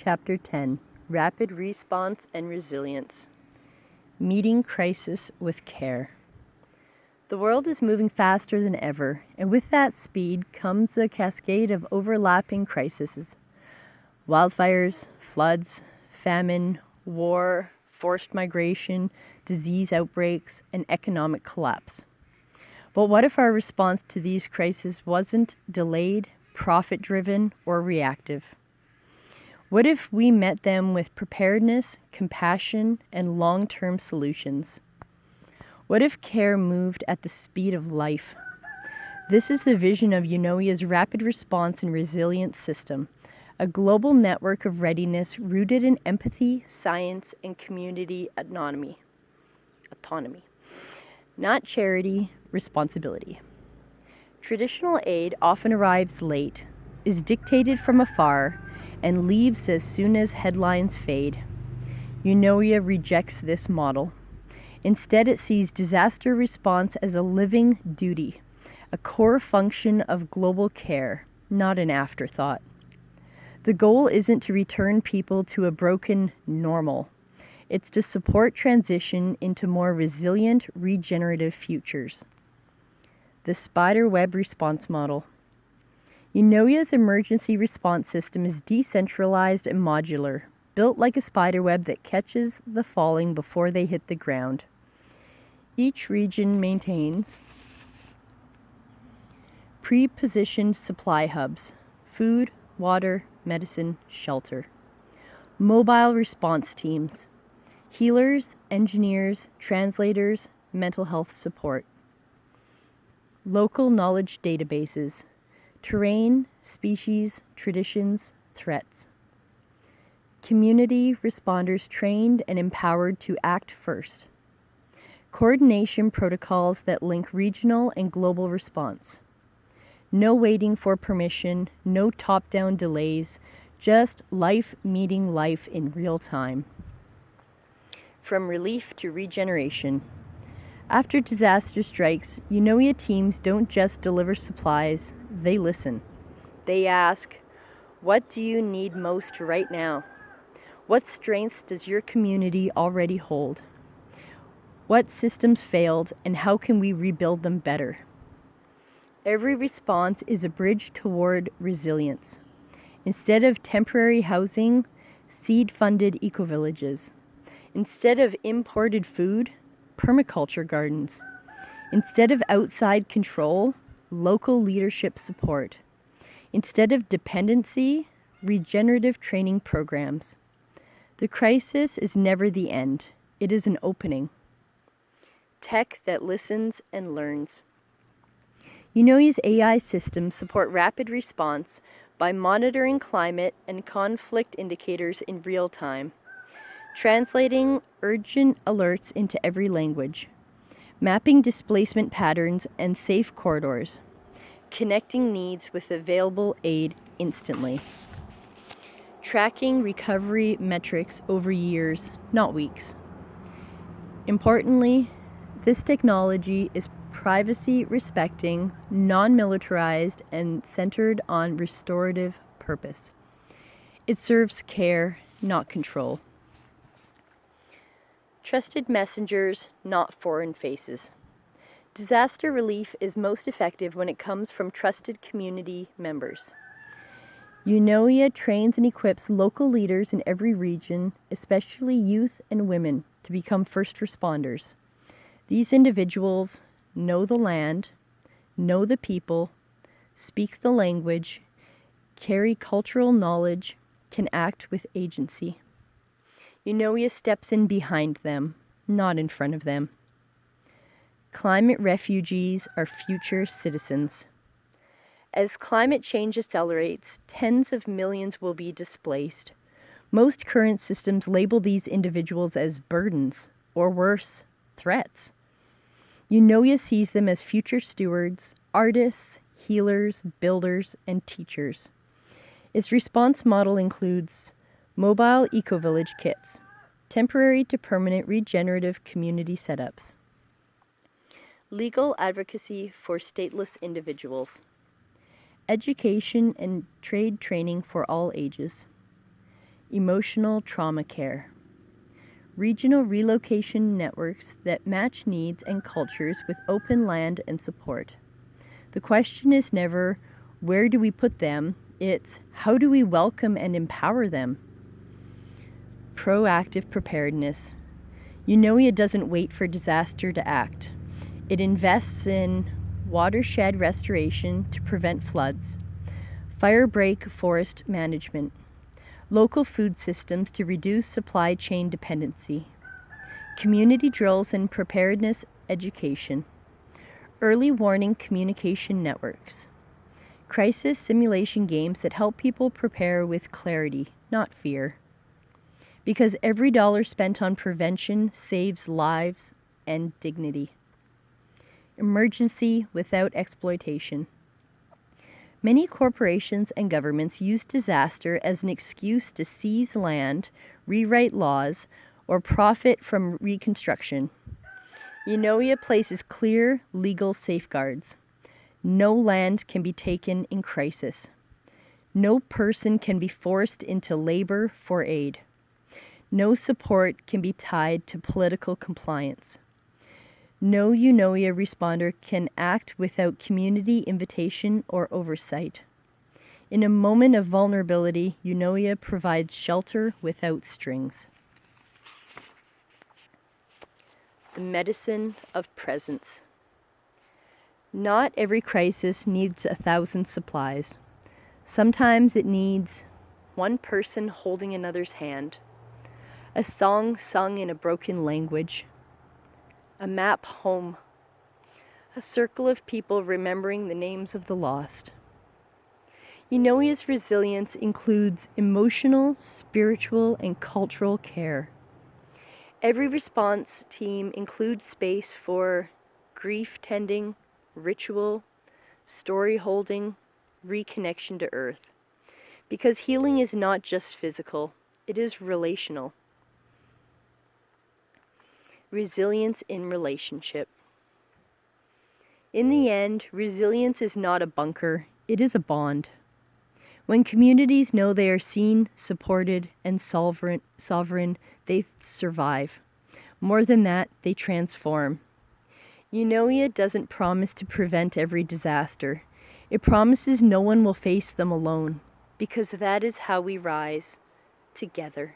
Chapter 10, Rapid Response and Resilience. Meeting Crisis with Care. The world is moving faster than ever, and with that speed comes a cascade of overlapping crises. Wildfires, floods, famine, war, forced migration, disease outbreaks, and economic collapse. But what if our response to these crises wasn't delayed, profit-driven, or reactive? What if we met them with preparedness, compassion, and long-term solutions? What if care moved at the speed of life? This is the vision of Eunoia's Rapid Response and Resilience System, a global network of readiness rooted in empathy, science, and community autonomy. Not charity, responsibility. Traditional aid often arrives late, is dictated from afar, and leaves as soon as headlines fade. Eunoia rejects this model. Instead, it sees disaster response as a living duty, a core function of global care, not an afterthought. The goal isn't to return people to a broken normal. It's to support transition into more resilient, regenerative futures. The spider web response model. Eunoia's emergency response system is decentralized and modular, built like a spider web that catches the falling before they hit the ground. Each region maintains pre-positioned supply hubs: food, water, medicine, shelter. Mobile response teams: healers, engineers, translators, mental health support. Local knowledge databases: terrain, species, traditions, threats. Community responders trained and empowered to act first. Coordination protocols that link regional and global response. No waiting for permission, no top-down delays, just life meeting life in real time. From relief to regeneration. After disaster strikes, Eunoia teams don't just deliver supplies, they listen. They ask, what do you need most right now? What strengths does your community already hold? What systems failed, and how can we rebuild them better? Every response is a bridge toward resilience. Instead of temporary housing, seed-funded eco-villages. Instead of imported food, permaculture gardens. Instead of outside control, local leadership support. Instead of dependency, regenerative training programs. The crisis is never the end. It is an opening. Tech that listens and learns. Eunoia's AI systems support rapid response by monitoring climate and conflict indicators in real time, translating urgent alerts into every language, mapping displacement patterns and safe corridors, connecting needs with available aid instantly, tracking recovery metrics over years, not weeks. Importantly, this technology is privacy-respecting, non-militarized, and centered on restorative purpose. It serves care, not control. Trusted messengers, not foreign faces. Disaster relief is most effective when it comes from trusted community members. Eunoia trains and equips local leaders in every region, especially youth and women, to become first responders. These individuals know the land, know the people, speak the language, carry cultural knowledge, can act with agency. Eunoia steps in behind them, not in front of them. Climate refugees are future citizens. As climate change accelerates, tens of millions will be displaced. Most current systems label these individuals as burdens, or worse, threats. Eunoia sees them as future stewards, artists, healers, builders, and teachers. Its response model includes mobile eco-village kits, temporary to permanent regenerative community setups, legal advocacy for stateless individuals, education and trade training for all ages, emotional trauma care. Regional relocation networks that match needs and cultures with open land and support. The question is never, where do we put them? It's, how do we welcome and empower them? Proactive preparedness. Eunoia doesn't wait for disaster to act. It invests in watershed restoration to prevent floods, firebreak forest management, local food systems to reduce supply chain dependency, community drills and preparedness education, early warning communication networks, crisis simulation games that help people prepare with clarity, not fear. Because every dollar spent on prevention saves lives and dignity. Emergency without exploitation. Many corporations and governments use disaster as an excuse to seize land, rewrite laws, or profit from reconstruction. Eunoia places clear legal safeguards. No land can be taken in crisis. No person can be forced into labor for aid. No support can be tied to political compliance. No Eunoia responder can act without community invitation or oversight. In a moment of vulnerability, Eunoia provides shelter without strings. The medicine of presence. Not every crisis needs 1,000 supplies. Sometimes it needs one person holding another's hand, a song sung in a broken language, a map home, a circle of people remembering the names of the lost. Eunoia's resilience includes emotional, spiritual, and cultural care. Every response team includes space for grief tending, ritual, story holding, reconnection to earth. Because healing is not just physical, it is relational. Resilience in relationship. In the end, resilience is not a bunker, it is a bond. When communities know they are seen, supported, and sovereign, they survive. More than that, they transform. Eunoia doesn't promise to prevent every disaster. It promises no one will face them alone, because that is how we rise together.